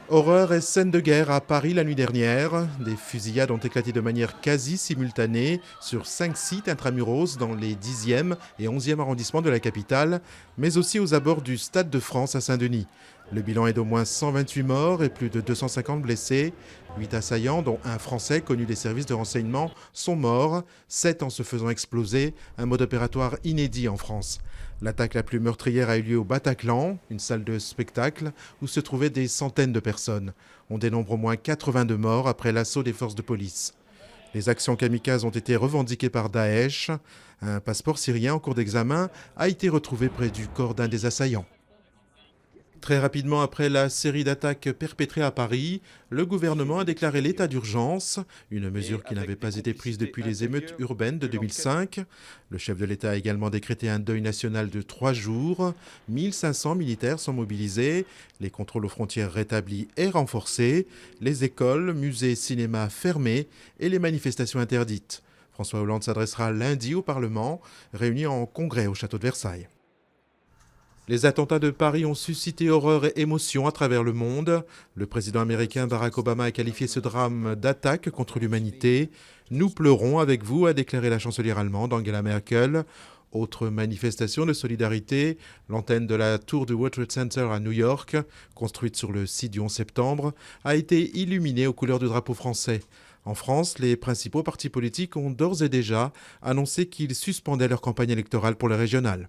Horreur et scène de guerre à Paris la nuit dernière. Des fusillades ont éclaté de manière quasi simultanée sur 5 sites intramuros dans les 10e et 11e arrondissements de la capitale, mais aussi aux abords du Stade de France à Saint-Denis. Le bilan est d'au moins 128 morts et plus de 250 blessés. 8 assaillants, dont un Français connu des services de renseignement, sont morts, 7 en se faisant exploser, un mode opératoire inédit en France. L'attaque la plus meurtrière a eu lieu au Bataclan, une salle de spectacle où se trouvaient des centaines de personnes. On dénombre au moins 82 morts après l'assaut des forces de police. Les actions kamikazes ont été revendiquées par Daesh. Un passeport syrien en cours d'examen a été retrouvé près du corps d'un des assaillants. Très rapidement après la série d'attaques perpétrées à Paris, le gouvernement a déclaré l'état d'urgence, une mesure qui n'avait pas été prise depuis les émeutes urbaines de 2005. Le chef de l'État a également décrété un deuil national de 3 jours. 1500 militaires sont mobilisés, les contrôles aux frontières rétablis et renforcés, les écoles, musées, cinémas fermés et les manifestations interdites. François Hollande s'adressera lundi au Parlement, réuni en congrès au château de Versailles. Les attentats de Paris ont suscité horreur et émotion à travers le monde. Le président américain Barack Obama a qualifié ce drame d'attaque contre l'humanité. Nous pleurons avec vous, a déclaré la chancelière allemande Angela Merkel. Autre manifestation de solidarité, l'antenne de la tour du World Trade Center à New York, construite sur le site du 11 septembre, a été illuminée aux couleurs du drapeau français. En France, les principaux partis politiques ont d'ores et déjà annoncé qu'ils suspendaient leur campagne électorale pour les régionales.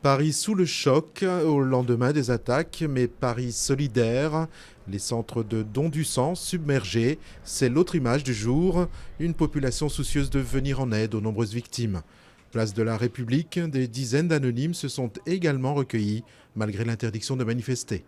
Paris sous le choc au lendemain des attaques, mais Paris solidaire. Les centres de don du sang submergés, c'est l'autre image du jour. Une population soucieuse de venir en aide aux nombreuses victimes. Place de la République, des dizaines d'anonymes se sont également recueillis, malgré l'interdiction de manifester.